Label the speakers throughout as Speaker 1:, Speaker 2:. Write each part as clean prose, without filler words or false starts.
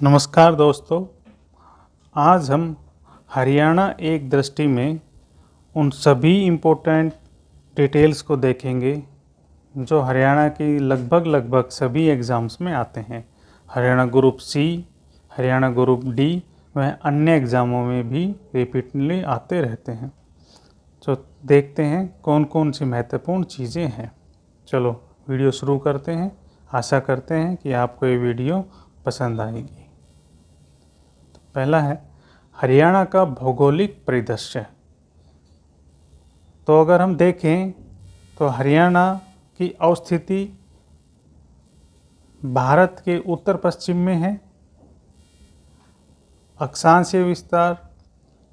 Speaker 1: नमस्कार दोस्तों, आज हम हरियाणा एक दृष्टि में उन सभी इम्पोर्टेंट डिटेल्स को देखेंगे जो हरियाणा की लगभग सभी एग्ज़ाम्स में आते हैं। Haryana group C, Haryana group D व अन्य एग्ज़ामों में भी रिपीटली आते रहते हैं। तो देखते हैं कौन कौन सी महत्वपूर्ण चीज़ें हैं। चलो वीडियो शुरू करते हैं। आशा करते हैं कि आपको ये वीडियो पसंद आएगी। पहला है हरियाणा का भौगोलिक परिदृश्य। तो अगर हम देखें तो हरियाणा की अवस्थिति भारत के उत्तर पश्चिम में है। अक्षांशीय विस्तार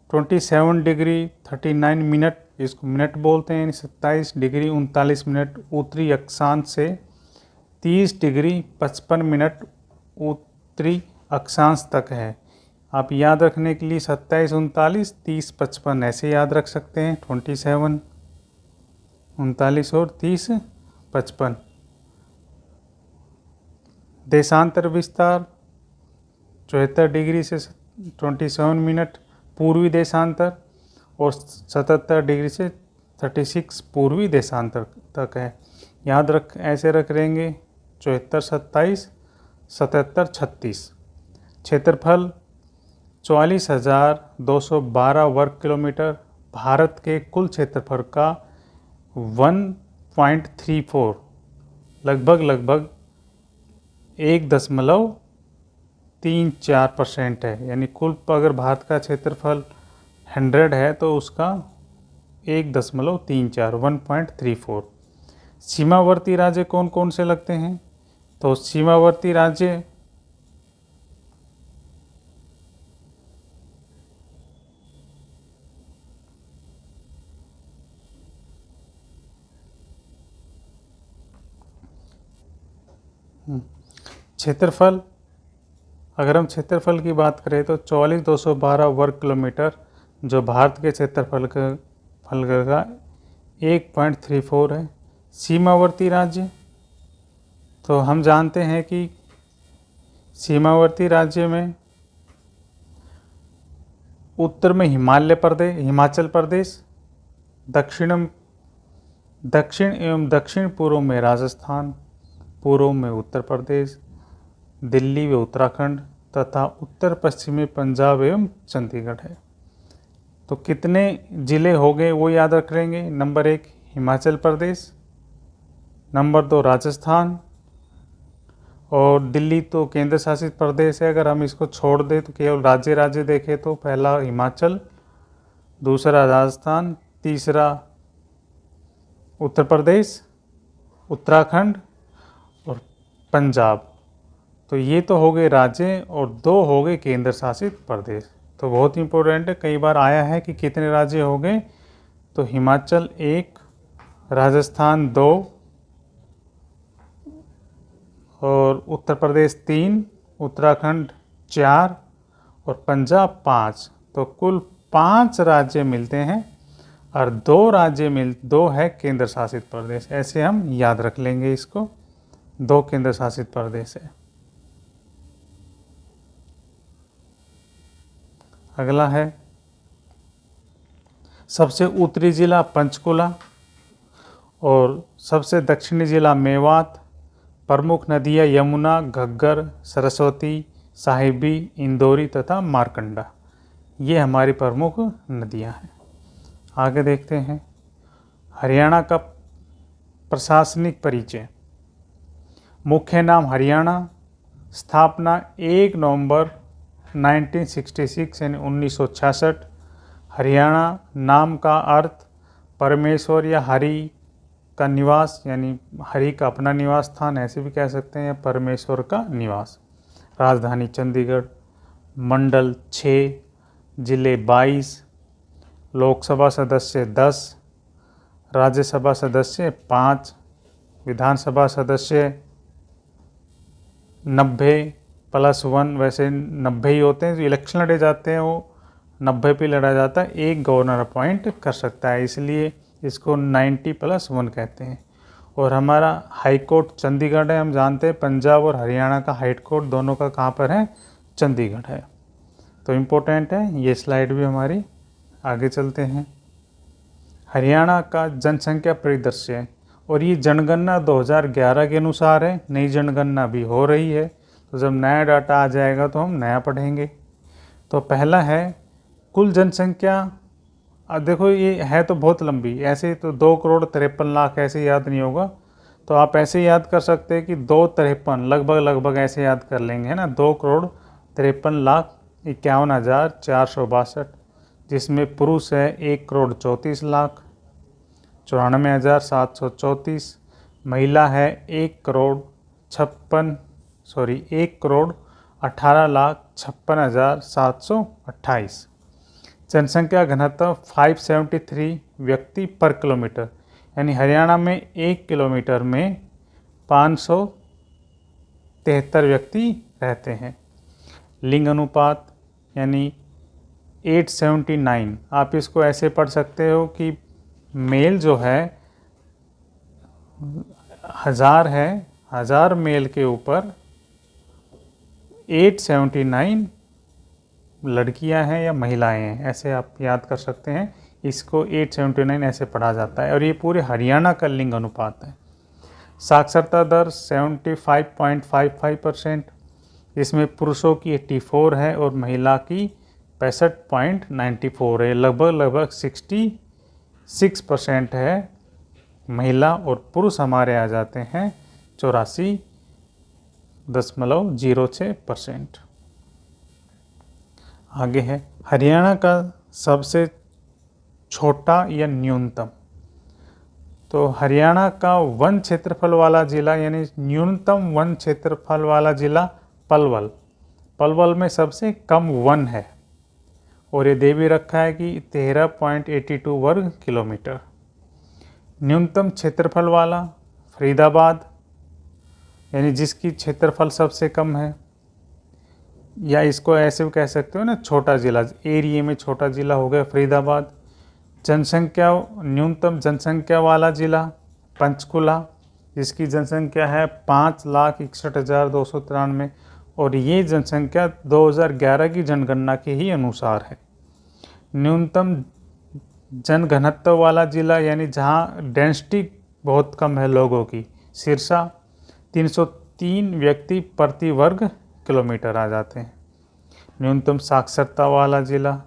Speaker 1: 27 डिग्री 39 मिनट, इसको मिनट बोलते हैं, यानी 27 डिग्री 39 मिनट उत्तरी अक्षांश से 30 डिग्री 55 मिनट उत्तरी अक्षांश तक है। आप याद रखने के लिए 27 39 30 55 ऐसे याद रख सकते हैं। 27 39 और 30 55। देशांतर विस्तार 74 डिग्री से 27 मिनट पूर्वी देशांतर और 77 डिग्री से 36 पूर्वी देशांतर तक है। याद ऐसे रख लेंगे 74 27 77 36। क्षेत्रफल 44,212 वर्ग किलोमीटर भारत के कुल क्षेत्रफल का 1.34 लगभग 1.34% है। यानी कुल अगर भारत का क्षेत्रफल 100 है तो उसका 1.34 सीमावर्ती राज्य कौन कौन से लगते हैं? तो सीमावर्ती राज्य क्षेत्रफल, अगर हम क्षेत्रफल की बात करें तो 44,212 वर्ग किलोमीटर जो भारत के क्षेत्रफल का 1.34 है। सीमावर्ती राज्य, तो हम जानते हैं कि सीमावर्ती राज्य में उत्तर में हिमाचल प्रदेश, दक्षिण एवं दक्षिण पूर्व में राजस्थान, पूर्व में उत्तर प्रदेश, दिल्ली व उत्तराखंड तथा उत्तर पश्चिम में पंजाब एवं चंडीगढ़ है। तो कितने ज़िले हो गए वो याद रख लेंगे। नंबर 1 हिमाचल प्रदेश, नंबर 2 राजस्थान और दिल्ली तो केंद्र शासित प्रदेश है। अगर हम इसको छोड़ दें तो केवल राज्य देखें तो पहला हिमाचल, दूसरा राजस्थान, तीसरा उत्तर प्रदेश, उत्तराखंड और पंजाब। तो ये तो हो गए राज्य और 2 हो गए केंद्र शासित प्रदेश। तो बहुत इंपॉर्टेंट है, कई बार आया है कि कितने राज्य हो गए। तो हिमाचल 1, राजस्थान 2 और उत्तर प्रदेश 3, उत्तराखंड 4 और पंजाब 5। तो कुल 5 राज्य मिलते हैं और 2 है केंद्र शासित प्रदेश। ऐसे हम याद रख लेंगे इसको, 2 केंद्र शासित प्रदेश है। अगला है सबसे उत्तरी जिला पंचकुला और सबसे दक्षिणी जिला मेवात। प्रमुख नदियाँ यमुना, घग्गर, सरस्वती, साहिबी, इंदौरी तथा मारकंडा, ये हमारी प्रमुख नदियाँ हैं। आगे देखते हैं हरियाणा का प्रशासनिक परिचय। मुख्य नाम हरियाणा, स्थापना 1 नवंबर 1966 यानी 1966। हरियाणा नाम का अर्थ परमेश्वर या हरि का निवास, यानी हरि का अपना निवास स्थान ऐसे भी कह सकते हैं, या परमेश्वर का निवास। राजधानी चंडीगढ़। मंडल 6, जिले 22, लोकसभा सदस्य 10, राज्यसभा सदस्य 5, विधानसभा सदस्य 90+1, वैसे 90 ही होते हैं। जो इलेक्शन लड़े जाते हैं वो 90 पे लड़ा जाता है। एक गवर्नर अपॉइंट कर सकता है, इसलिए इसको 90+1 कहते हैं। और हमारा हाई कोर्ट चंडीगढ़ है। हम जानते हैं पंजाब और हरियाणा का हाई कोर्ट दोनों का कहाँ पर है? चंडीगढ़ है। तो इम्पोर्टेंट है ये स्लाइड भी हमारी। आगे चलते हैं। हरियाणा का जनसंख्या परिदृश्य, और ये जनगणना 2011 के अनुसार है, नई जनगणना भी हो रही है, तो जब नया डाटा आ जाएगा तो हम नया पढ़ेंगे। तो पहला है कुल जनसंख्या। अब देखो ये है तो बहुत लंबी, ऐसे तो 2,53,00,000 ऐसे याद नहीं होगा, तो आप ऐसे याद कर सकते हैं कि 2,53 लगभग ऐसे याद कर लेंगे, है ना। 2,53,51,462, जिसमें पुरुष है 1,34,00,000 94,734, महिला है 1,18,56,728। जनसंख्या घनत्व 573 व्यक्ति पर किलोमीटर, यानी हरियाणा में 1 किलोमीटर में 573 व्यक्ति रहते हैं। लिंग अनुपात यानी 879, आप इसको ऐसे पढ़ सकते हो कि मेल जो है 1000 है, 1000 मेल के ऊपर 879 लड़कियां हैं या महिलाएं हैं, ऐसे आप याद कर सकते हैं। इसको 879 ऐसे पढ़ा जाता है, और ये पूरे हरियाणा का लिंग अनुपात है। साक्षरता दर 75.55%, इसमें पुरुषों की 84 है और महिला की 65.94 है। लगभग 66% है महिला, और पुरुष हमारे आ जाते हैं 84.06%। आगे है हरियाणा का सबसे छोटा या न्यूनतम। तो हरियाणा का वन क्षेत्रफल वाला जिला यानी न्यूनतम वन क्षेत्रफल वाला जिला पलवल। पलवल में सबसे कम वन है, और ये दे भी रखा है कि 13.82 वर्ग किलोमीटर। न्यूनतम क्षेत्रफल वाला फरीदाबाद, यानी जिसकी क्षेत्रफल सबसे कम है, या इसको ऐसे भी कह सकते हो ना, छोटा जिला, एरिया में छोटा जिला हो गया फरीदाबाद। जनसंख्या न्यूनतम जनसंख्या वाला जिला पंचकुला, जिसकी जनसंख्या है 5,61,293, और ये जनसंख्या 2011 की जनगणना के ही अनुसार है। न्यूनतम जनघनत्व वाला जिला यानी जहाँ डेंसिटी बहुत कम है लोगों की, सिरसा, 303 व्यक्ति प्रति वर्ग किलोमीटर आ जाते हैं। न्यूनतम साक्षरता वाला जिला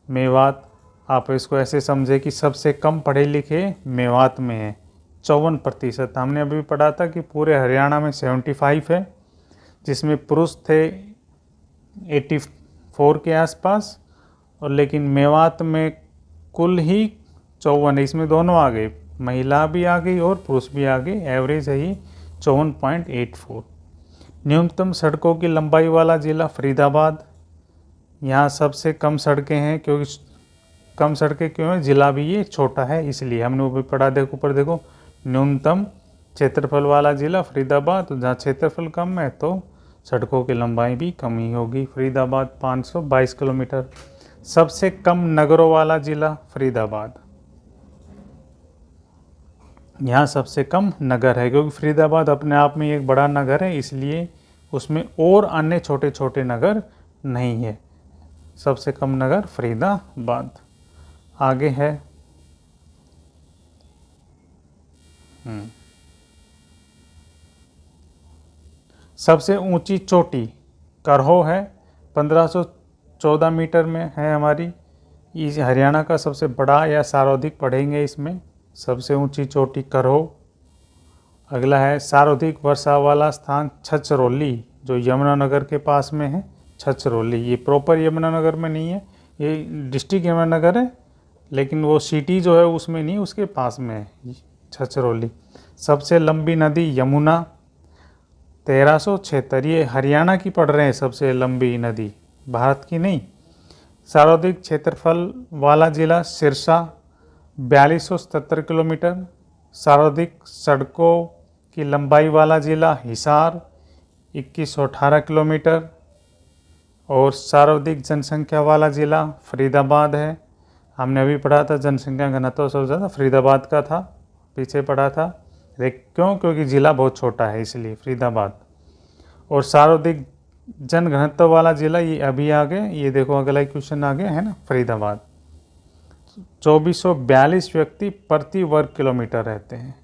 Speaker 1: मेवात, आप इसको ऐसे समझे कि सबसे कम पढ़े लिखे मेवात में है, 54%। हमने अभी पढ़ा था कि पूरे हरियाणा में 75 है, जिसमें पुरुष थे 84 के आसपास, और लेकिन मेवात में कुल ही 54 है। इसमें दोनों आ गए, महिला भी आ गई और पुरुष भी आ गए, एवरेज है ही 54.84। न्यूनतम सड़कों की लंबाई वाला जिला फरीदाबाद, यहाँ सबसे कम सड़कें हैं, क्योंकि कम सड़कें क्यों हैं, जिला भी ये छोटा है इसलिए। हमने वो भी पढ़ा, देखो ऊपर देखो, न्यूनतम क्षेत्रफल वाला जिला फरीदाबाद, तो जहाँ क्षेत्रफल कम है तो सड़कों की लंबाई भी कम ही होगी। फरीदाबाद 522 किलोमीटर। सबसे कम नगरों वाला जिला फरीदाबाद, यहाँ सबसे कम नगर है, क्योंकि फरीदाबाद अपने आप में एक बड़ा नगर है, इसलिए उसमें और अन्य छोटे छोटे नगर नहीं है। सबसे कम नगर फरीदाबाद। आगे है सबसे ऊंची चोटी करहो है, 1514 मीटर में है हमारी। इस हरियाणा का सबसे बड़ा या सर्वाधिक पढ़ेंगे इसमें, सबसे ऊंची चोटी करहो। अगला है सर्वाधिक वर्षा वाला स्थान छछरौली, जो यमुनानगर के पास में है। छछरौली ये प्रॉपर यमुनानगर में नहीं है, ये डिस्ट्रिक्ट यमुनानगर है, लेकिन वो सिटी जो है उसमें नहीं, उसके पास में है छछरौली। सबसे लंबी नदी यमुना 1376, ये हरियाणा की पढ़ रहे हैं, सबसे लंबी नदी, भारत की नहीं। सर्वाधिक क्षेत्रफल वाला जिला सिरसा 4277 किलोमीटर। सर्वाधिक सड़कों की लंबाई वाला जिला हिसार 2118 किलोमीटर। और सर्वाधिक जनसंख्या वाला जिला फरीदाबाद है। हमने अभी पढ़ा था जनसंख्या घनत्व सबसे ज़्यादा फरीदाबाद का था, पीछे पढ़ा था। क्यों? क्योंकि ज़िला बहुत छोटा है इसलिए फरीदाबाद। और सर्वाधिक जनघनत्व वाला जिला ये अभी आ गया, ये देखो अगला ही क्वेश्चन आ गया है ना, फरीदाबाद। 2442 व्यक्ति प्रति वर्ग किलोमीटर रहते हैं,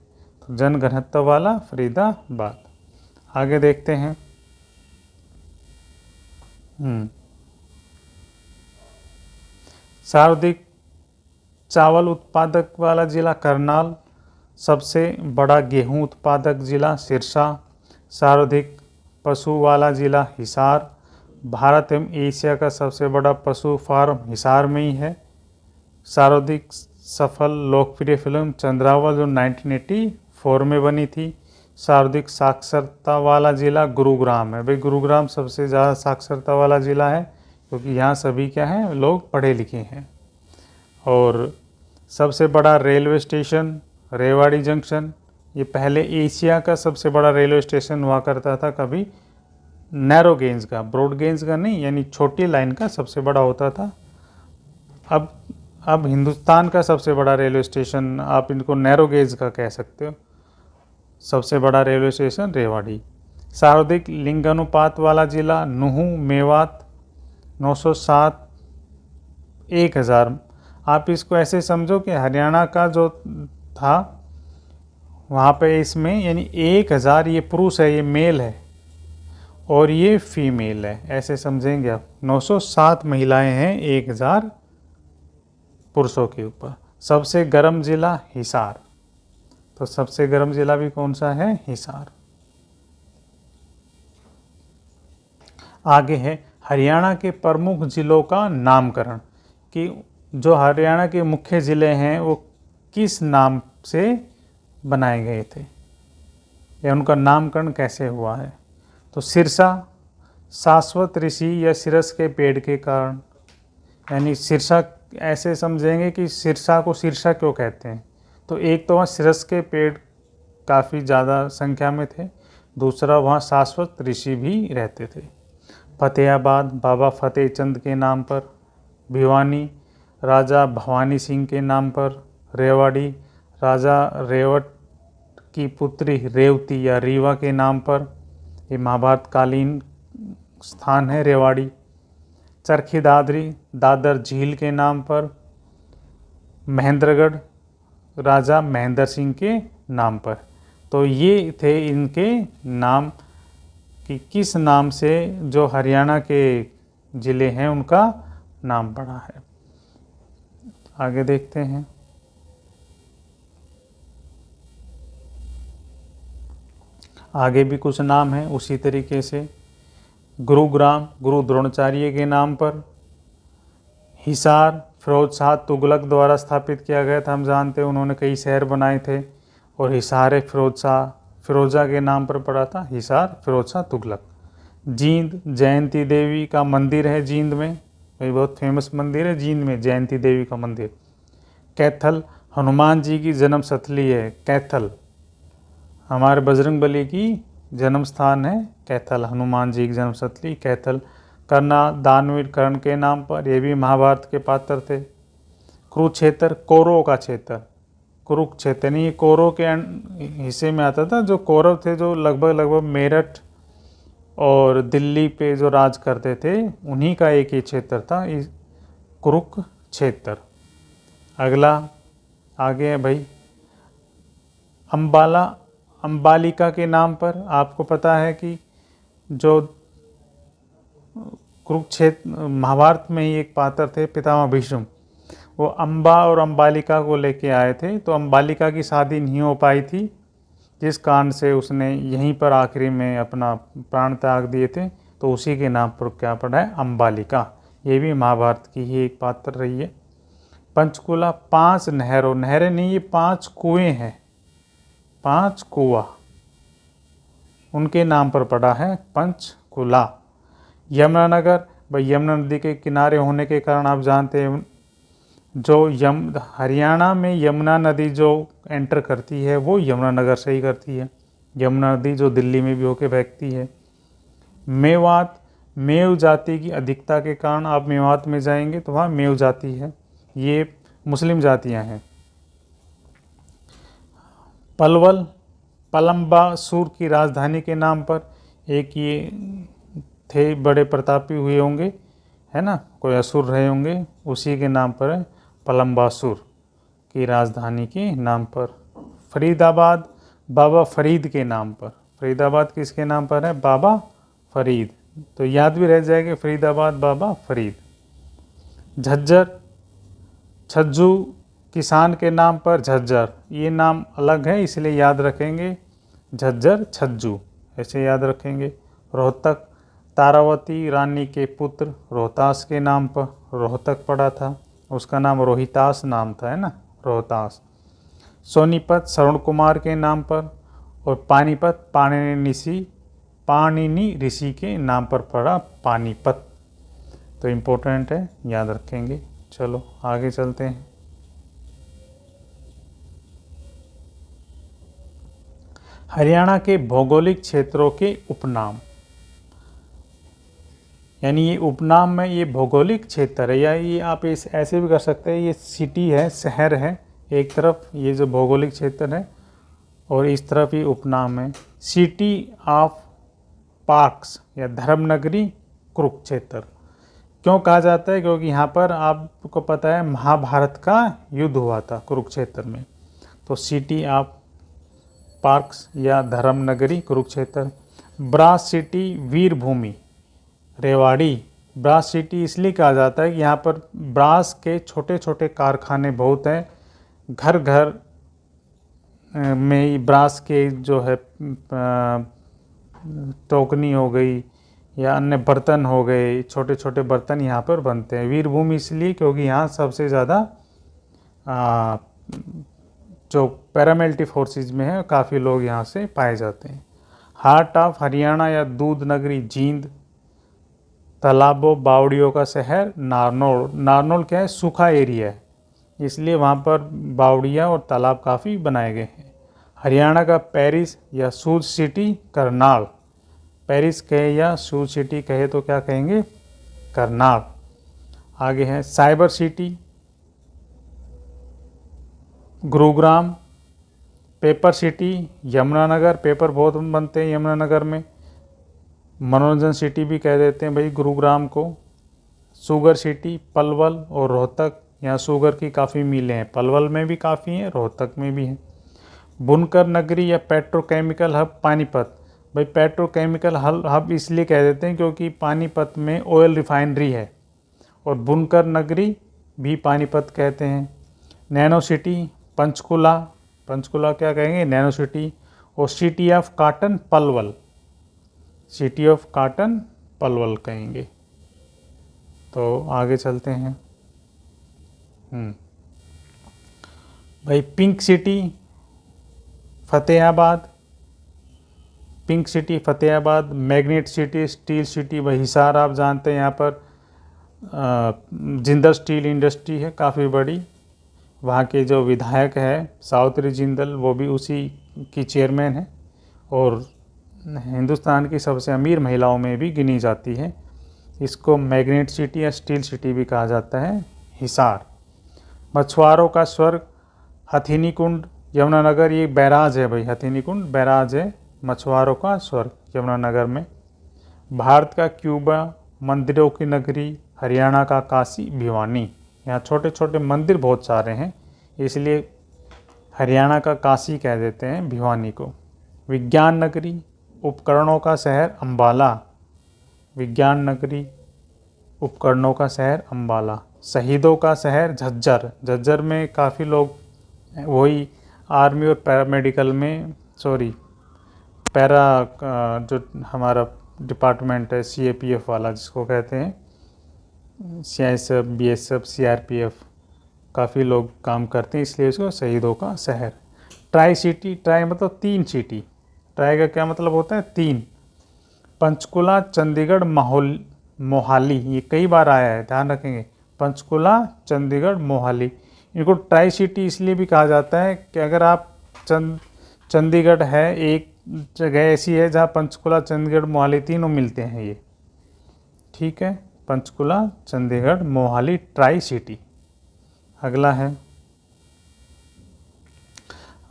Speaker 1: तो जनघनत्व वाला फरीदाबाद। आगे देखते हैं। सर्वाधिक चावल उत्पादक वाला जिला करनाल, सबसे बड़ा गेहूं उत्पादक जिला सिरसा, सर्वाधिक पशु वाला जिला हिसार, भारत एवं एशिया का सबसे बड़ा पशु फार्म हिसार में ही है, सर्वाधिक सफल लोकप्रिय फिल्म चंद्रावल जो 1984 में बनी थी, सर्वाधिक साक्षरता वाला जिला गुरुग्राम है। भाई गुरुग्राम सबसे ज़्यादा साक्षरता वाला जिला है, क्योंकि यहाँ सभी क्या हैं, लोग पढ़े लिखे हैं। और सबसे बड़ा रेलवे स्टेशन रेवाड़ी जंक्शन, ये पहले एशिया का सबसे बड़ा रेलवे स्टेशन हुआ करता था, कभी नैरो गेज का, ब्रॉड गेज का नहीं, यानी छोटी लाइन का सबसे बड़ा होता था। अब हिंदुस्तान का सबसे बड़ा रेलवे स्टेशन, आप इनको नैरो गेज का कह सकते हो, सबसे बड़ा रेलवे स्टेशन रेवाड़ी। सर्वाधिक लिंगानुपात वाला जिला नुहू मेवात, 907 1000। आप इसको ऐसे समझो कि हरियाणा का जो था वहाँ पे इसमें यानी 1000 ये पुरुष है, ये मेल है, और ये फीमेल है, ऐसे समझेंगे आप। 907 महिलाएं हैं 1000 पुरुषों के ऊपर। सबसे गर्म जिला हिसार, तो सबसे गर्म जिला भी कौन सा है, हिसार। आगे है हरियाणा के प्रमुख जिलों का नामकरण, कि जो हरियाणा के मुख्य ज़िले हैं वो किस नाम से बनाए गए थे, या उनका नामकरण कैसे हुआ है। तो सिरसा शाश्वत ऋषि या सिरस के पेड़ के कारण, यानी सिरसा ऐसे समझेंगे कि सिरसा को सिरसा क्यों कहते हैं, तो एक तो वहाँ सिरस के पेड़ काफ़ी ज़्यादा संख्या में थे, दूसरा वहाँ शाश्वत ऋषि भी रहते थे। फतेहाबाद बाबा फतेह चंद के नाम पर, भिवानी राजा भवानी सिंह के नाम पर, रेवाड़ी राजा रेवट की पुत्री रेवती या रीवा के नाम पर, ये महाभारत कालीन स्थान है रेवाड़ी। चरखी दादरी दादर झील के नाम पर, महेंद्रगढ़ राजा महेंद्र सिंह के नाम पर। तो ये थे इनके नाम कि किस नाम से जो हरियाणा के ज़िले हैं उनका नाम पड़ा है। आगे देखते हैं। आगे भी कुछ नाम हैं उसी तरीके से। गुरुग्राम गुरु द्रोणाचार्य के नाम पर, हिसार फिरोज शाह तुगलक द्वारा स्थापित किया गया था, हम जानते हैं उन्होंने कई शहर बनाए थे, और हिसार फिरोजा के नाम पर पड़ा था, हिसार फिरोज शाह तुगलक। जींद जयंती देवी का मंदिर है जींद में, ये बहुत फेमस मंदिर है जींद में, जयंती देवी का मंदिर। कैथल हनुमान जी की जन्म स्थली है, कैथल हमारे बजरंगबली की जन्म स्थान है कैथल, हनुमान जी की जन्म स्थली कैथल। कर्ना दानवीर कर्ण के नाम पर, ये भी महाभारत के पात्र थे। कुरुक्षेत्र कौरवों का क्षेत्र, कुरुक्षेत्र नहीं, ये कौरव के हिस्से में आता था, जो कौरव थे जो लगभग मेरठ और दिल्ली पे जो राज करते थे, उन्हीं का एक ही क्षेत्र था कुरुक्षेत्र। अगला आगे है भाई अंबालिका के नाम पर। आपको पता है कि जो कुरुक्षेत्र महाभारत में ही एक पात्र थे पितामह भीष्म, वो अंबा और अंबालिका को लेके आए थे, तो अंबालिका की शादी नहीं हो पाई थी, जिस कारण से उसने यहीं पर आखिरी में अपना प्राण त्याग दिए थे, तो उसी के नाम पर क्या पड़ा है, अंबालिका। ये भी महाभारत की ही एक पात्र रही है। पंचकूला 5 नहरें नहीं, ये 5 कुएं हैं, 5 कुआं उनके नाम पर पड़ा है पंचकूला। यमुनानगर भाई यमुना नदी के किनारे होने के कारण आप जानते हैं जो हरियाणा में यमुना नदी जो एंटर करती है वो यमुनानगर से ही करती है, यमुना नदी जो दिल्ली में भी होके बहती है। मेवात मेव जाति की अधिकता के कारण आप मेवात में जाएंगे तो वहाँ मेव जाति है, ये मुस्लिम जातियाँ हैं। पलवल पलम्बासुर की राजधानी के नाम पर, एक ये थे बड़े प्रतापी हुए होंगे, है ना, कोई असुर रहे होंगे, उसी के नाम पर है पलम्बासुर की राजधानी के नाम पर। फरीदाबाद बाबा फरीद के नाम पर। फरीदाबाद किसके नाम पर है? बाबा फरीद। तो याद भी रह जाएगा फरीदाबाद बाबा फरीद। झज्जर छज्जू किसान के नाम पर झज्जर, ये नाम अलग है इसलिए याद रखेंगे झज्जर छज्जू, ऐसे याद रखेंगे। रोहतक तारावती रानी के पुत्र रोहतास के नाम पर रोहतक पड़ा था, उसका नाम रोहितास नाम था, है ना, रोहतास। सोनीपत श्रवण कुमार के नाम पर, और पानीपत पाणिनि ऋषि के नाम पर पड़ा पानीपत। तो इम्पोर्टेंट है, याद रखेंगे। चलो आगे चलते हैं। हरियाणा के भौगोलिक क्षेत्रों के उपनाम, यानी ये उपनाम में ये भौगोलिक क्षेत्र है, या ये आप इस ऐसे भी कर सकते हैं, ये सिटी है, शहर है एक तरफ, ये जो भौगोलिक क्षेत्र है, और इस तरफ ये उपनाम है। सिटी ऑफ पार्क्स या धर्मनगरी कुरुक्षेत्र क्यों कहा जाता है? क्योंकि यहाँ पर आपको पता है महाभारत का युद्ध हुआ था कुरुक्षेत्र में। तो सिटी ऑफ पार्क्स या धर्मनगरी कुरुक्षेत्र। ब्रास सिटी वीरभूमि रेवाड़ी। ब्रास सिटी इसलिए कहा जाता है कि यहाँ पर ब्रास के छोटे छोटे कारखाने बहुत हैं, घर घर में ब्रास के जो है टोकनी हो गई या अन्य बर्तन हो गए, छोटे छोटे बर्तन यहाँ पर बनते हैं। वीरभूमि इसलिए क्योंकि यहाँ सबसे ज़्यादा जो पैरामिलिट्री फोर्सेस में है काफ़ी लोग यहाँ से पाए जाते हैं। हार्ट ऑफ हरियाणा या दूध नगरी जींद। तालाबों बावड़ियों का शहर नारनौल। नारनौल क्या है? सूखा एरिया है, इसलिए वहाँ पर बावड़ियाँ और तालाब काफ़ी बनाए गए हैं। हरियाणा का पेरिस या शूज सिटी करनाल। पेरिस कहे या शूज सिटी कहे तो क्या कहेंगे? करनाल। आगे है cyber city Gurugram. Paper city Yamunanagar, paper बहुत बनते हैं यमुनानगर में। मनोरंजन सिटी भी कह देते हैं भाई गुरुग्राम को। शुगर सिटी पलवल और रोहतक, यहाँ शुगर की काफ़ी मिलें हैं, पलवल में भी काफ़ी हैं, रोहतक में भी हैं। बुनकर नगरी या पेट्रोकेमिकल हब पानीपत। भाई पेट्रोकेमिकल हब इसलिए कह देते हैं क्योंकि पानीपत में ऑयल रिफाइनरी है, और बुनकर नगरी भी पानीपत कहते हैं। Nano city Panchkula. पंचकुला क्या कहेंगे? Nano city. और city of cotton Palwal, city of cotton Palwal कहेंगे। तो आगे चलते हैं। भाई pink city Fatehabad. Pink city Fatehabad. Magnet city steel city भाई हिसार, आप जानते हैं यहाँ पर जिंदल स्टील इंडस्ट्री है काफ़ी बड़ी। वहाँ के जो विधायक है सावित्री जिंदल, वो भी उसी की चेयरमैन है, और हिंदुस्तान की सबसे अमीर महिलाओं में भी गिनी जाती है। इसको मैग्नेट सिटी या स्टील सिटी भी कहा जाता है, हिसार। मछुआरों का स्वर्ग हथिनी कुंड यमुनानगर, ये बैराज है भाई, हथिनी कुंड बैराज है, मछुआरों का स्वर्ग यमुनानगर में। भारत का क्यूबा मंदिरों की नगरी हरियाणा का काशी भिवानी। यहाँ छोटे छोटे मंदिर बहुत सारे हैं, इसलिए हरियाणा का काशी कह देते हैं भिवानी को। विज्ञान नगरी उपकरणों का शहर अम्बाला। विज्ञान नगरी उपकरणों का शहर अम्बाला। शहीदों का शहर झज्जर। झज्जर में काफ़ी लोग वही आर्मी और पैरामेडिकल में जो हमारा डिपार्टमेंट है CAPF वाला जिसको कहते हैं, CISF BSF CRPF, काफ़ी लोग काम करते हैं, इसलिए इसको शहीदों का शहर। ट्राई सिटी, ट्राई मतलब 3 सिटी, ट्राई का क्या मतलब होता है? 3। पंचकुला चंडीगढ़ मोहाली, ये कई बार आया है, ध्यान रखेंगे। पंचकुला चंडीगढ़ मोहाली, इनको ट्राई सिटी इसलिए भी कहा जाता है कि अगर आप चंडीगढ़ है एक जगह ऐसी है जहाँ पंचकुला चंडीगढ़ मोहाली तीनों मिलते हैं ये, ठीक है। Panchkula Chandigarh Mohali tri city. अगला है,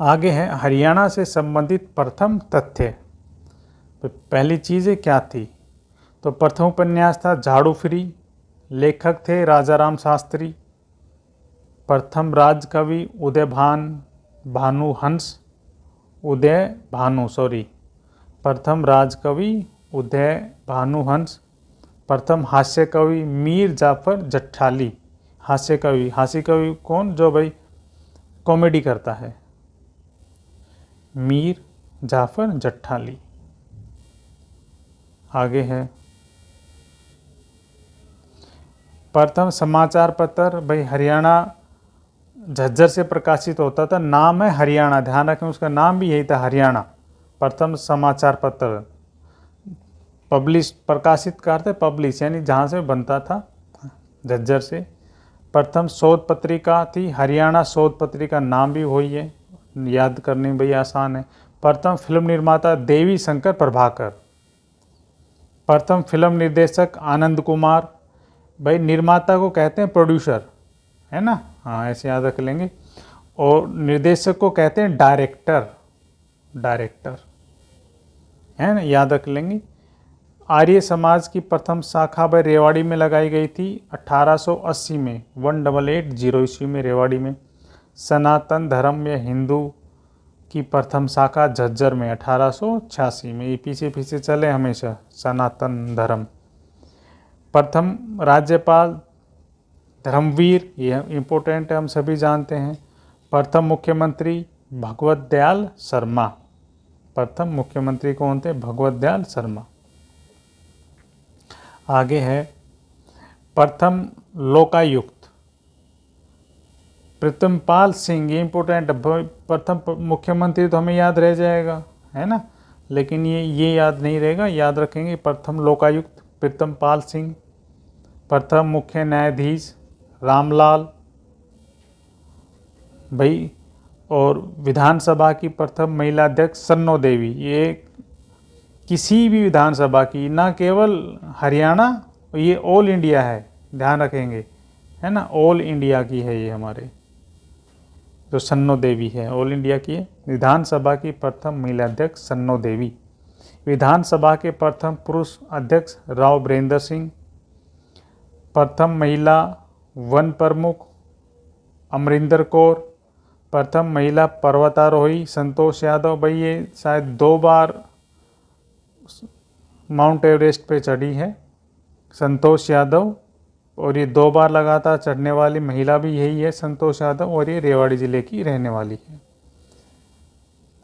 Speaker 1: आगे है हरियाणा से संबंधित प्रथम तथ्य। पहली चीज़ें क्या थी? तो प्रथम उपन्यास था झाड़ू फ्री, लेखक थे राजाराम शास्त्री। प्रथम राजकवि प्रथम राजकवि उदय भानु हंस। प्रथम हास्य कवि मीर जाफर जट्ठाली। हास्य कवि कौन? जो भाई कॉमेडी करता है, मीर जाफर जट्ठाली। आगे है प्रथम समाचार पत्र, भाई हरियाणा झज्जर से प्रकाशित होता था, नाम है हरियाणा, ध्यान रखें उसका नाम भी यही था, हरियाणा। प्रथम समाचार पत्र प्रकाशित करते पब्लिश यानी जहाँ से बनता था, झज्जर से। प्रथम शोध पत्रिका थी हरियाणा शोध पत्रिका, नाम भी वही है, याद करने में भाई आसान है। प्रथम फिल्म निर्माता देवी शंकर प्रभाकर। प्रथम फिल्म निर्देशक आनंद कुमार। भाई निर्माता को कहते हैं प्रोड्यूसर, है ना, हाँ ऐसे याद रख लेंगे। और निर्देशक को कहते हैं डायरेक्टर है ना, याद रख लेंगे। आर्य समाज की प्रथम शाखा भाई रेवाड़ी में लगाई गई थी 1880 में, 1880 ईस्वी में रेवाड़ी में। सनातन धर्म या हिंदू की प्रथम शाखा झज्जर में 1886 में, ये पीछे चले हमेशा सनातन धर्म। प्रथम राज्यपाल धर्मवीर, ये इम्पोर्टेंट है, हम सभी जानते हैं। प्रथम मुख्यमंत्री भगवत दयाल शर्मा। प्रथम मुख्यमंत्री कौन थे? भगवत दयाल शर्मा। आगे है प्रथम लोकायुक्त प्रीतमपाल सिंह, ये इम्पोर्टेंट। प्रथम मुख्यमंत्री तो हमें याद रह जाएगा, है ना, लेकिन ये याद नहीं रहेगा, याद रखेंगे प्रथम लोकायुक्त प्रीतमपाल सिंह। प्रथम मुख्य न्यायाधीश रामलाल भाई। और विधानसभा की प्रथम महिला अध्यक्ष सन्नो देवी। ये किसी भी विधानसभा की, ना केवल हरियाणा, ये ऑल इंडिया है, ध्यान रखेंगे, है ना, ऑल इंडिया की है ये हमारे, जो सन्नो देवी है ऑल इंडिया की है। विधानसभा की प्रथम महिला अध्यक्ष सन्नो देवी। विधानसभा के प्रथम पुरुष अध्यक्ष राव बीरेंद्र सिंह। प्रथम महिला वन प्रमुख अमरिंदर कौर। प्रथम महिला पर्वतारोही संतोष यादव। भाई ये शायद 2 बार माउंट एवरेस्ट पे चढ़ी है संतोष यादव, और ये 2 बार लगातार चढ़ने वाली महिला भी यही है संतोष यादव, और ये रेवाड़ी ज़िले की रहने वाली है।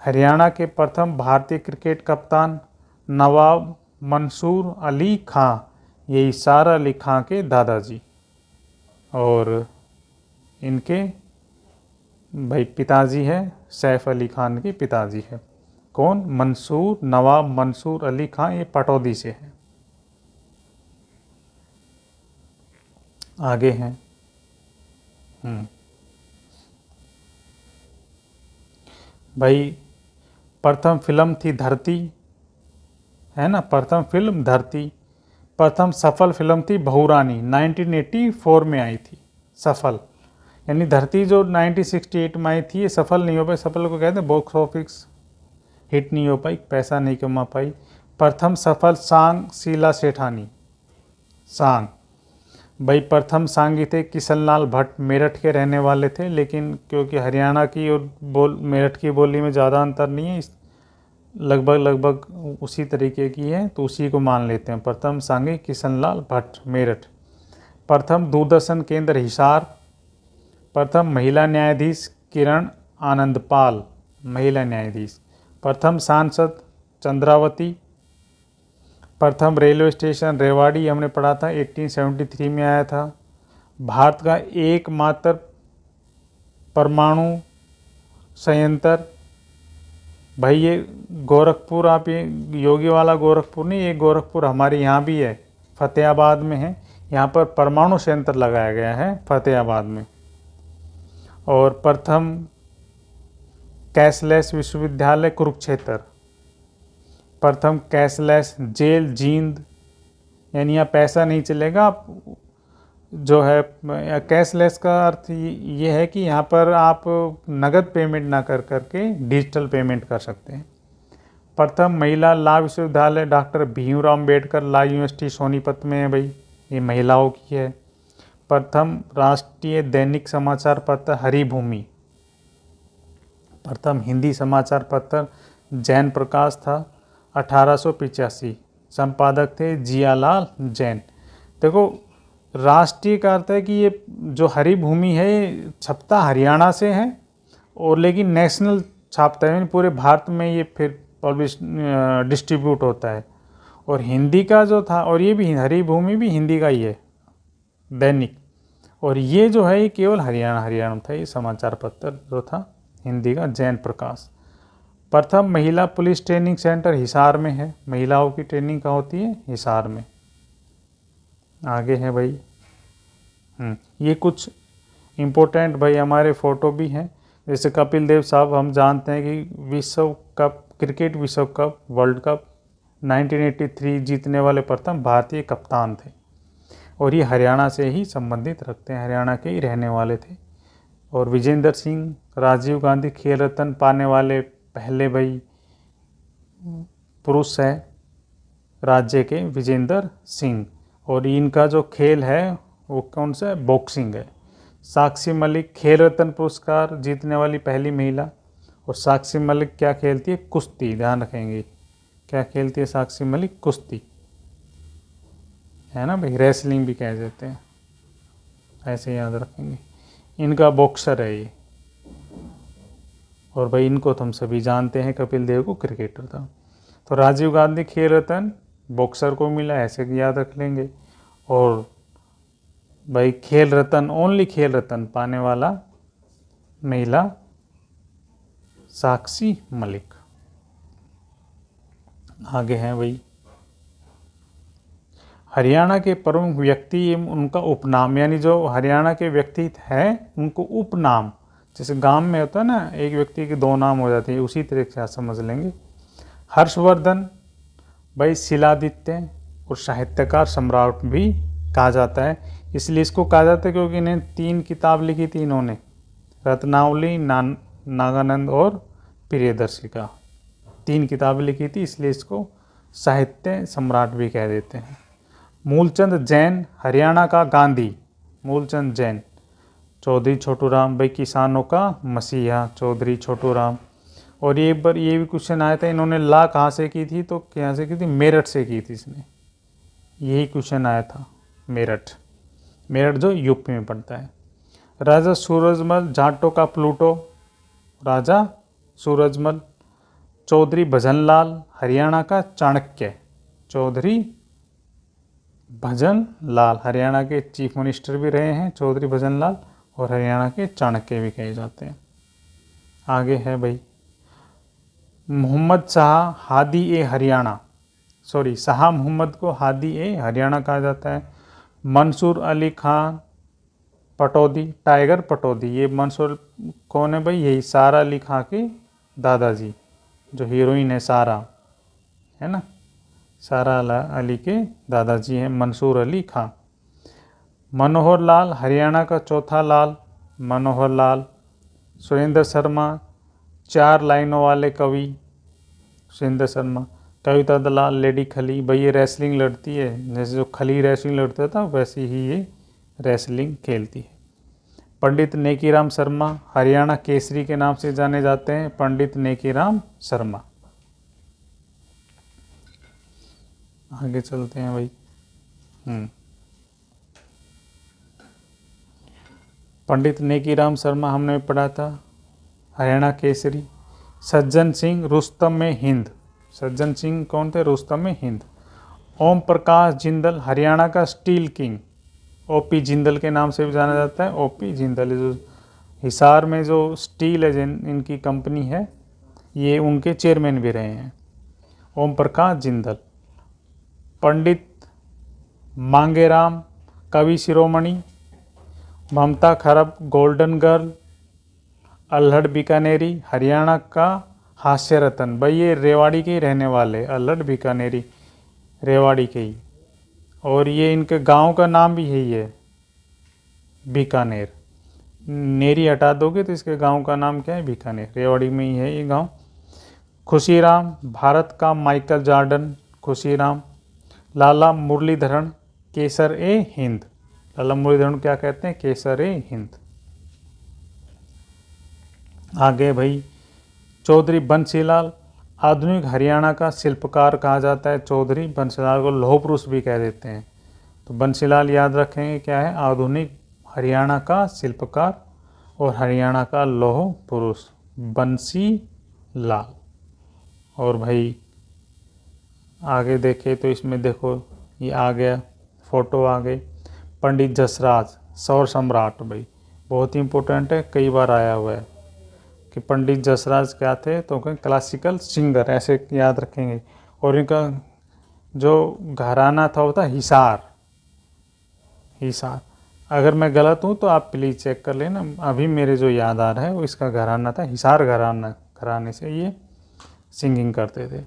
Speaker 1: हरियाणा के प्रथम भारतीय क्रिकेट कप्तान नवाब मंसूर अली खां, ये इसार अली खां के दादाजी, और इनके भाई पिताजी है सैफ अली खान के पिताजी है। कौन? नवाब मंसूर अली खां, ये पटौदी से है। आगे हैं भाई प्रथम फिल्म थी धरती, है ना, प्रथम फिल्म धरती। प्रथम सफल फिल्म थी बहुरानी, 1984 में आई थी सफल, यानी धरती जो 1968 में आई थी ये सफल नहीं हो पाई। सफल को कहते हैं बॉक्स ऑफिस हिट नहीं हो पाई, पैसा नहीं कमा पाई। प्रथम सफल सांग शीला सेठानी, सांग भाई प्रथम सांगी थे किशनलाल भट्ट, मेरठ के रहने वाले थे, लेकिन क्योंकि हरियाणा की और मेरठ की बोली में ज़्यादा अंतर नहीं है, लगभग उसी तरीके की है, तो उसी को मान लेते हैं। प्रथम सांगी किशनलाल भट्ट, मेरठ। प्रथम दूरदर्शन केंद्र हिसार। प्रथम महिला न्यायाधीश किरण आनंदपाल, महिला न्यायाधीश। प्रथम सांसद चंद्रावती। प्रथम रेलवे स्टेशन रेवाड़ी, हमने पढ़ा था 1873 में आया था। भारत का एकमात्र परमाणु संयंत्र, भाई ये गोरखपुर, आप ये योगी वाला गोरखपुर नहीं, ये गोरखपुर हमारे यहाँ भी है, फतेहाबाद में है, यहाँ पर परमाणु संयंत्र लगाया गया है फतेहाबाद में। और प्रथम कैशलेस विश्वविद्यालय कुरुक्षेत्र। प्रथम कैशलेस जेल जींद, यानी यहाँ पैसा नहीं चलेगा, आप जो है कैशलेस का अर्थ ये है कि यहाँ पर आप नगद पेमेंट ना कर करके डिजिटल पेमेंट कर सकते हैं। प्रथम महिला लॉ विश्वविद्यालय doctor Bhimrao Ambedkar law university Sonipat में है भाई, ये महिलाओं की है। प्रथम राष्ट्रीय दैनिक समाचार पत्र हरिभूमि। प्रथम हिंदी समाचार पत्र जैन प्रकाश था 1885, संपादक थे जियालाल जैन। देखो राष्ट्रीय का अर्थ है कि ये जो हरिभूमि है ये छपता हरियाणा से है और लेकिन नेशनल छापता है, पूरे भारत में ये फिर पब्लिश डिस्ट्रीब्यूट होता है। और हिंदी का जो था, और ये भी हरिभूमि भी हिंदी का ही है दैनिक, और ये जो है ये केवल हरियाणा में था, ये समाचार पत्र जो था हिंदी का जैन प्रकाश। प्रथम महिला पुलिस ट्रेनिंग सेंटर हिसार में है, महिलाओं की ट्रेनिंग कहाँ होती है? हिसार में। आगे है भाई ये कुछ इम्पोर्टेंट भाई हमारे फ़ोटो भी हैं, जैसे कपिल देव साहब हम जानते हैं कि विश्व कप क्रिकेट विश्व कप वर्ल्ड कप 1983 जीतने वाले प्रथम भारतीय कप्तान थे, और ये हरियाणा से ही संबंधित रखते हैं, हरियाणा के ही रहने वाले थे। और विजेंद्र सिंह राजीव गांधी खेल रत्न पाने वाले पहले भाई पुरुष है राज्य के विजेंद्र सिंह, और इनका जो खेल है वो कौन सा है? बॉक्सिंग है। साक्षी मलिक खेल रत्न पुरस्कार जीतने वाली पहली महिला, और साक्षी मलिक क्या खेलती है? कुश्ती, ध्यान रखेंगे क्या खेलती है साक्षी मलिक? कुश्ती है ना भाई, रेसलिंग भी कह देते हैं, ऐसे याद रखेंगे। इनका बॉक्सर है ये, और भाई इनको तो हम सभी जानते हैं, कपिल देव को क्रिकेटर था। तो राजीव गांधी खेल रत्न बॉक्सर को मिला, ऐसे याद रख लेंगे। और भाई खेल रत्न, ओनली खेल रत्न पाने वाला महिला साक्षी मलिक। आगे हैं भाई हरियाणा के प्रमुख व्यक्ति एवं उनका उपनाम, यानी जो हरियाणा के व्यक्ति हैं उनको उपनाम, जैसे गांव में होता है ना एक व्यक्ति के दो नाम हो जाते हैं, उसी तरह से आप समझ लेंगे। हर्षवर्धन भाई शिलादित्य और साहित्यकार सम्राट भी कहा जाता है, इसलिए इसको कहा जाता है क्योंकि इन्हें 3 किताब लिखी थी इन्होंने, रत्नावली, नागानंद और प्रियदर्शिका, 3 किताबें लिखी थी, इसलिए इसको साहित्य सम्राट भी कह देते हैं। मूलचंद जैन हरियाणा का गांधी, मूलचंद जैन। चौधरी छोटू राम भाई किसानों का मसीहा, चौधरी छोटू राम। और ये बार ये भी क्वेश्चन आया था, इन्होंने ला कहाँ से की थी? तो कहाँ से की थी? मेरठ से की थी इसने, यही क्वेश्चन आया था। मेरठ, मेरठ जो यूपी में पड़ता है। राजा सूरजमल जाटों का प्लूटो, राजा सूरजमल। चौधरी भजनलाल हरियाणा का चाणक्य, चौधरी भजनलाल हरियाणा के चीफ मिनिस्टर भी रहे हैं चौधरी भजनलाल, और हरियाणा के चाणक्य भी कहे जाते हैं। आगे है भाई मोहम्मद शाह हादी ए हरियाणा, सॉरी शाह मोहम्मद को हादी ए हरियाणा कहा जाता है। मंसूर अली खान पटौदी, टाइगर पटौदी, ये मंसूर कौन है भाई? यही सारा अली खान के दादाजी, जो हीरोइन है सारा, है ना, सारा अली के दादाजी हैं मंसूर अली खान। मनोहर लाल हरियाणा का चौथा लाल, मनोहर लाल। सुरेंद्र शर्मा 4 लाइनों वाले कवि, सुरेंद्र शर्मा। कविता दलाल लेडी खली, भाई ये रेसलिंग लड़ती है, जैसे जो खली रेसलिंग लड़ता था वैसे ही ये रेसलिंग खेलती है। पंडित नेकीराम शर्मा हरियाणा केसरी के नाम से जाने जाते हैं, पंडित नेकीराम शर्मा। आगे चलते हैं भाई पंडित नेकीराम शर्मा हमने पढ़ा था, हरियाणा केसरी। सज्जन सिंह रुस्तम में हिंद, सज्जन सिंह कौन थे? रुस्तम में हिंद। ओम प्रकाश जिंदल हरियाणा का स्टील किंग, ओपी जिंदल के नाम से भी जाना जाता है, ओपी जिंदल। जो हिसार में जो स्टील है इनकी कंपनी है, ये उनके चेयरमैन भी रहे हैं, ओम प्रकाश जिंदल। पंडित मांगेराम कवि शिरोमणि। ममता खरब गोल्डन गर्ल। अल्हड़ बीकानेरी हरियाणा का हास्य रतन, भाई ये रेवाड़ी के ही रहने वाले, अल्हड़ बीकानेरी रेवाड़ी के ही, और ये इनके गांव का नाम भी यही है बीकानेर। नेरी हटा दोगे तो इसके गांव का नाम क्या है? बीकानेर, रेवाड़ी में ही है ये गांव। खुशीराम, भारत का माइकल जॉर्डन खुशीराम। लाला मुरलीधरन, केसर ए हिंद। लाला मुरलीधरन क्या कहते हैं? केसर ए हिंद। आगे भाई चौधरी बंसीलाल, आधुनिक हरियाणा का शिल्पकार कहा जाता है। चौधरी बंसीलाल को लौह पुरुष भी कह देते हैं। तो बंसीलाल याद रखेंगे क्या है? आधुनिक हरियाणा का शिल्पकार और हरियाणा का लौह पुरुष बंसीलाल। और भाई आगे देखें तो इसमें देखो ये आ गया, फोटो आ गई। पंडित जसराज, सौर सम्राट, भाई बहुत ही इंपॉर्टेंट है, कई बार आया हुआ है कि पंडित जसराज क्या थे? तो क्लासिकल सिंगर, ऐसे याद रखेंगे। और इनका जो घराना था वो था हिसार। हिसार, अगर मैं गलत हूँ तो आप प्लीज़ चेक कर लेना। अभी मेरे जो याद आ रहा है वो इसका घराना था हिसार घराने से ये सिंगिंग करते थे।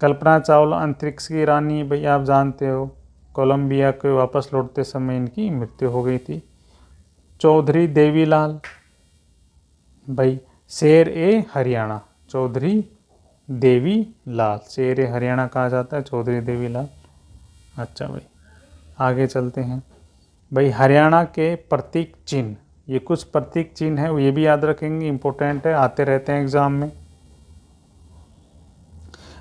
Speaker 1: कल्पना चावला अंतरिक्ष की रानी, भाई आप जानते हो, कोलंबिया के वापस लौटते समय इनकी मृत्यु हो गई थी। चौधरी देवीलाल, भाई शेर ए हरियाणा, चौधरी देवीलाल, शेर ए हरियाणा कहा जाता है चौधरी देवीलाल। अच्छा भाई आगे चलते हैं। भाई हरियाणा के प्रतीक चिन्ह, ये कुछ प्रतीक चिन्ह है, ये भी याद रखेंगे, इंपॉर्टेंट है, आते रहते हैं एग्जाम में।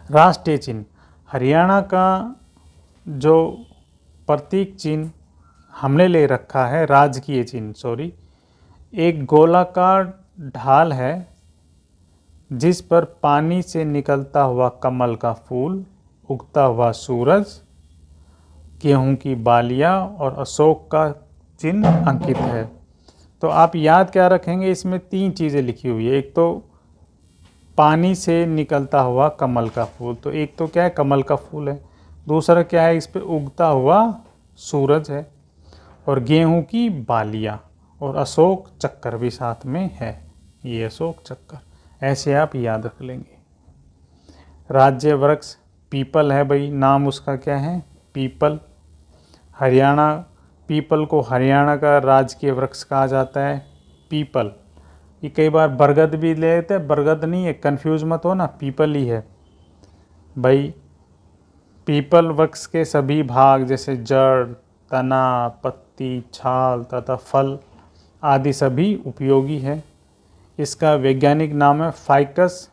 Speaker 1: राष्ट्रीय चिन्ह, हरियाणा का जो प्रतीक चिन्ह हमने ले रखा है, राजकीय चिन्ह सॉरी, एक गोलाकार ढाल है जिस पर पानी से निकलता हुआ कमल का फूल, उगता हुआ सूरज, गेहूं की बालियां और अशोक का चिन्ह अंकित है। तो आप याद क्या रखेंगे? इसमें 3 चीज़ें लिखी हुई है। एक तो पानी से निकलता हुआ कमल का फूल, तो एक तो क्या है? कमल का फूल है। दूसरा क्या है? इस पे उगता हुआ सूरज है, और गेहूं की बालियां, और अशोक चक्कर भी साथ में है, ये अशोक चक्कर, ऐसे आप याद रख लेंगे। राज्य वृक्ष पीपल है, भाई नाम उसका क्या है? पीपल। हरियाणा, पीपल को हरियाणा का राजकीय वृक्ष कहा जाता है, पीपल। ये कई बार बरगद भी ले लेते हैं, बरगद नहीं है, कंफ्यूज मत हो ना, पीपल ही है भाई। पीपल वृक्ष के सभी भाग जैसे जड़, तना, पत्ती, छाल तथा फल आदि सभी उपयोगी है। इसका वैज्ञानिक नाम है फाइकस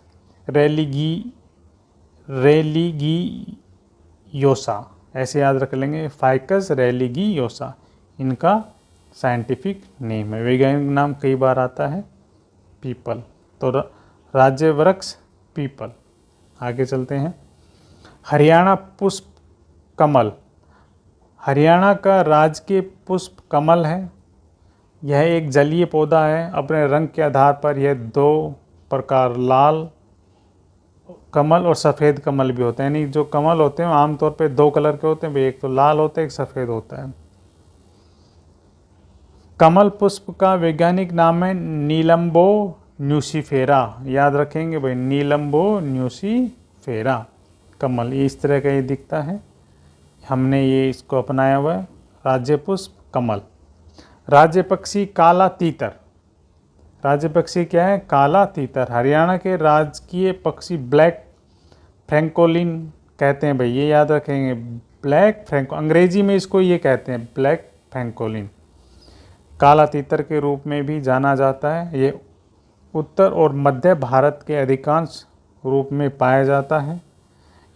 Speaker 1: रेलिगियोसा, ऐसे याद रख लेंगे, फाइकस रेलिगियोसा इनका साइंटिफिक नेम है। वैज्ञानिक नाम कई बार आता है पीपल। तो राज्य वृक्ष पीपल। आगे चलते हैं। हरियाणा पुष्प कमल, हरियाणा का राजकीय पुष्प कमल है। यह एक जलीय पौधा है। अपने रंग के आधार पर यह 2 प्रकार, लाल कमल और सफ़ेद कमल भी होते हैं। यानी जो कमल होते हैं आमतौर पे 2 कलर के होते हैं, एक तो लाल होता है, एक सफ़ेद होता है। कमल पुष्प का वैज्ञानिक नाम है नीलम्बो न्यूसीफेरा, याद रखेंगे भाई, नीलम्बो न्यूसीफेरा कमल, ये इस तरह का ये दिखता है, हमने ये इसको अपनाया हुआ है। राज्य पुष्प कमल। राज्य पक्षी काला तीतर, राज्य पक्षी क्या है? काला तीतर। हरियाणा के राजकीय पक्षी ब्लैक फ्रैंकोलिन कहते हैं भाई, ये याद रखेंगे, ब्लैक फ्रैंको, अंग्रेजी में इसको ये कहते हैं ब्लैक फ्रैंकोलिन। काला तीतर के रूप में भी जाना जाता है। ये उत्तर और मध्य भारत के अधिकांश रूप में पाया जाता है।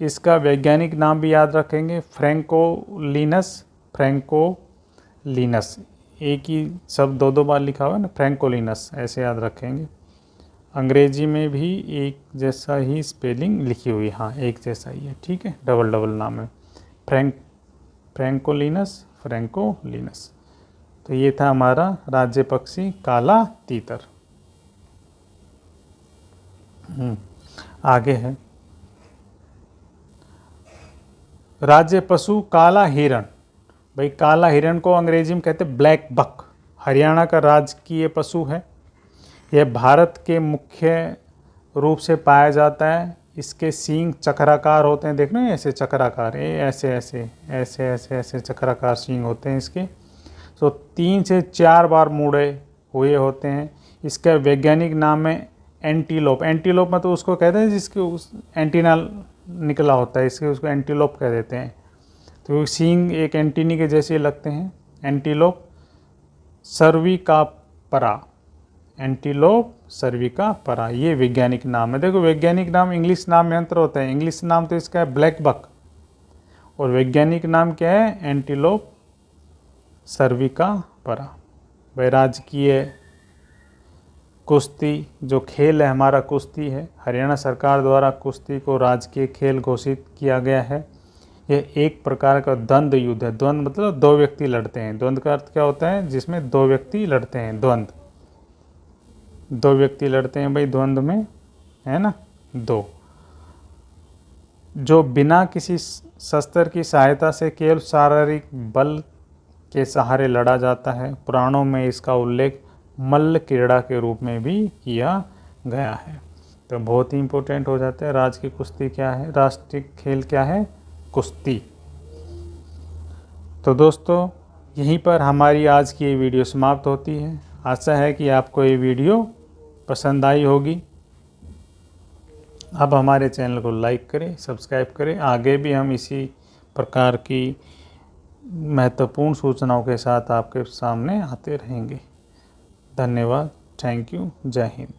Speaker 1: इसका वैज्ञानिक नाम भी याद रखेंगे, फ्रैंकोलिनस, फ्रैंकोलिनस, एक ही शब्द 2 बार लिखा हुआ है ना, फ्रैंकोलिनस, ऐसे याद रखेंगे। अंग्रेजी में भी एक जैसा ही स्पेलिंग लिखी हुई, हाँ एक जैसा ही है, ठीक है, डबल नाम है, फ्रैंकोलिनस, फ्रैंकोलिनस। तो ये था हमारा राज्य पक्षी काला तीतर। आगे है राज्य पशु काला हिरण, भाई काला हिरण को अंग्रेजी में कहते हैं ब्लैक बक। हरियाणा का राजकीय पशु है। यह भारत के मुख्य रूप से पाया जाता है। इसके सींग चक्राकार होते हैं, देखना ऐसे चक्राकार, ऐसे ऐसे ऐसे ऐसे ऐसे चक्राकार सींग होते हैं इसके। तो 3 से 4 बार मुड़े हुए होते हैं। इसका वैज्ञानिक नाम है एंटीलोप, एंटीलोप मतलब उसको कहते हैं जिसके उस एंटीना निकला होता है, इसके उसको एंटीलोप कह देते हैं। तो सींग एक एंटीनी के जैसे लगते हैं, एंटीलोप। सर्विकापरा, एंटीलोप सर्विकापरा, ये वैज्ञानिक नाम है। देखो वैज्ञानिक नाम इंग्लिश नाम में अंतर होता है। इंग्लिश नाम तो इसका है ब्लैक बक, और वैज्ञानिक नाम क्या है? एंटीलोप सर्विकापरा। भाई राजकीय कुश्ती जो खेल है हमारा, कुश्ती है, हरियाणा सरकार द्वारा कुश्ती को राजकीय खेल घोषित किया गया है। यह एक प्रकार का द्वंद्व युद्ध है। द्वंद्व मतलब दो व्यक्ति लड़ते हैं। द्वंद्व का अर्थ क्या होता है? जिसमें दो व्यक्ति लड़ते हैं। द्वंद्व, दो व्यक्ति लड़ते हैं भाई द्वंद्व में, है ना, दो, जो बिना किसी शस्त्र की सहायता से केवल शारीरिक बल के सहारे लड़ा जाता है। पुराणों में इसका उल्लेख मल्ल क्रीड़ा के रूप में भी किया गया है। तो बहुत ही इम्पोर्टेंट हो जाता है। राजकीय कुश्ती क्या है? राष्ट्रीय खेल क्या है? कुश्ती। तो दोस्तों यहीं पर हमारी आज की ये वीडियो समाप्त होती है। आशा है कि आपको ये वीडियो पसंद आई होगी। अब हमारे चैनल को लाइक करें, सब्सक्राइब करें। आगे भी हम इसी प्रकार की महत्वपूर्ण सूचनाओं के साथ आपके सामने आते रहेंगे। धन्यवाद। Thank you. जय हिंद।